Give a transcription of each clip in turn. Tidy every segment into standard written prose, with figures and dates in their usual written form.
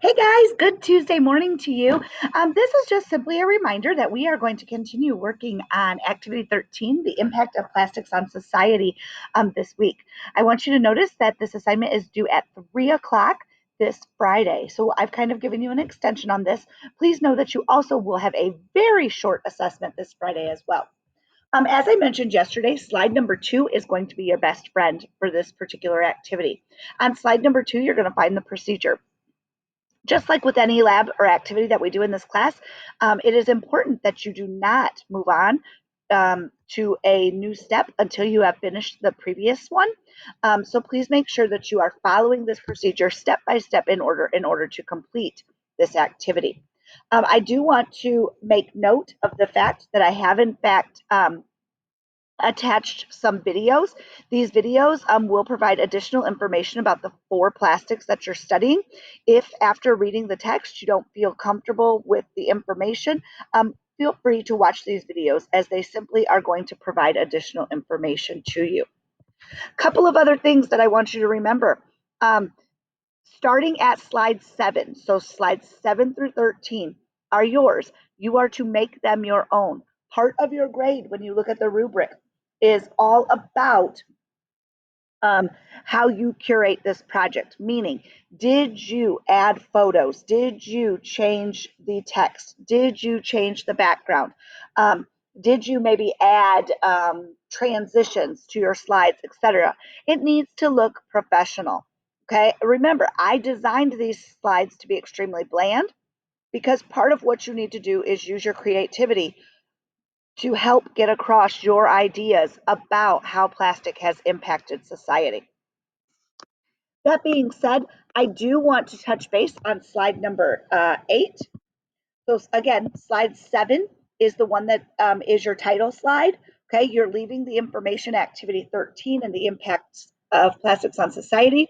Hey guys, good Tuesday morning to you. This is just simply a reminder that we are going to continue working on Activity 13, the impact of plastics on society, this week. I want you to notice that this assignment is due at 3 o'clock this Friday. So I've kind of given you an extension on this. Please know that you also will have a very short assessment this Friday as well. As I mentioned yesterday, slide number 2 is going to be your best friend for this particular activity. On slide number 2, you're going to find the procedure. Just like with any lab or activity that we do in this class, it is important that you do not move on to a new step until you have finished the previous one. So please make sure that you are following this procedure step by step in order to complete this activity. I do want to make note of the fact that I have in fact attached some videos. These videos will provide additional information about the 4 plastics that you're studying. If after reading the text you don't feel comfortable with the information, feel free to watch these videos as they simply are going to provide additional information to you. A couple of other things that I want you to remember. Starting at slide 7, so slides 7 through 13 are yours. You are to make them your own. Part of your grade when you look at the rubric is all about how you curate this project, meaning did you add photos? Did you change the text? Did you change the background? Did you maybe add transitions to your slides, etc.? It needs to look professional. Okay, remember, I designed these slides to be extremely bland because part of what you need to do is use your creativity to help get across your ideas about how plastic has impacted society. That being said, I do want to touch base on slide number 8. So again, slide 7 is the one that is your title slide. Okay, you're leaving the information activity 13 and the impacts of plastics on society.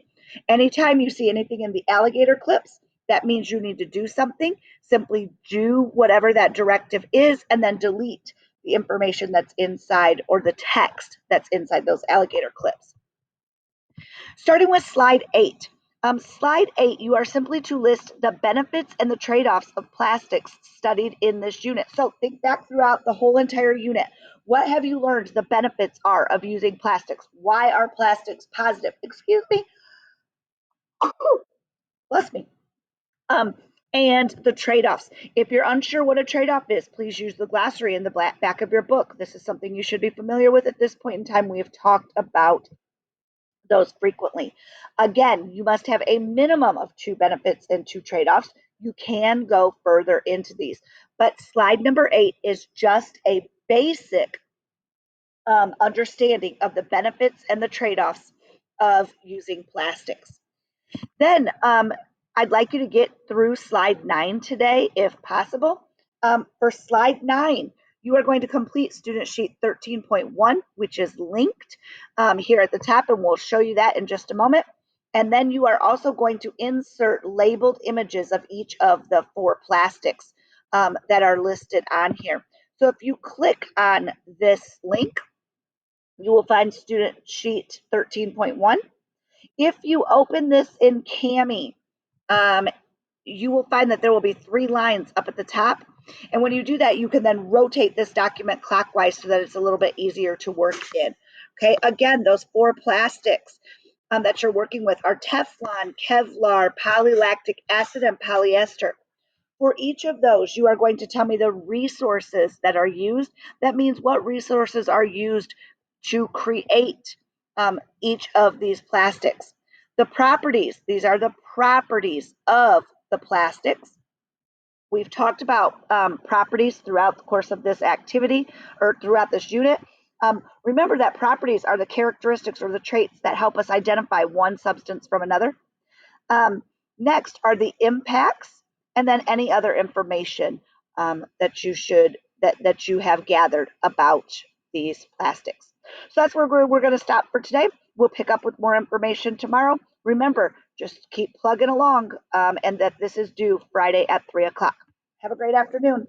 Anytime you see anything in the alligator clips, that means you need to do something. Simply do whatever that directive is and then delete the information that's inside or the text that's inside those alligator clips. Starting with slide 8. Slide 8, you are simply to list the benefits and the trade-offs of plastics studied in this unit. So think back throughout the whole entire unit. What have you learned the benefits are of using plastics? Why are plastics positive? Excuse me. Bless me. And the trade-offs. If you're unsure what a trade-off is, please use the glossary in the back of your book. This is something you should be familiar with at this point in time. We have talked about those frequently. Again, you must have a minimum of 2 benefits and 2 trade-offs. You can go further into these, but slide number 8 is just a basic understanding of the benefits and the trade-offs of using plastics. Then I'd like you to get through slide 9 today, if possible. For slide 9, you are going to complete student sheet 13.1, which is linked here at the top, and we'll show you that in just a moment. And then you are also going to insert labeled images of each of the 4 plastics that are listed on here. So if you click on this link, you will find student sheet 13.1. If you open this in Kami, you will find that there will be 3 lines up at the top. And when you do that, you can then rotate this document clockwise so that it's a little bit easier to work in. Okay, again, those 4 plastics that you're working with are Teflon, Kevlar, polylactic acid, and polyester. For each of those, you are going to tell me the resources that are used. That means what resources are used to create each of these plastics. The properties, these are the properties of the plastics. We've talked about properties throughout the course of this activity or throughout this unit. Remember that properties are the characteristics or the traits that help us identify one substance from another. Next are the impacts, and then any other information that you have gathered about these plastics. So that's where we're going to stop for today. We'll pick up with more information tomorrow. Remember, just keep plugging along, and that this is due Friday at 3 o'clock. Have a great afternoon.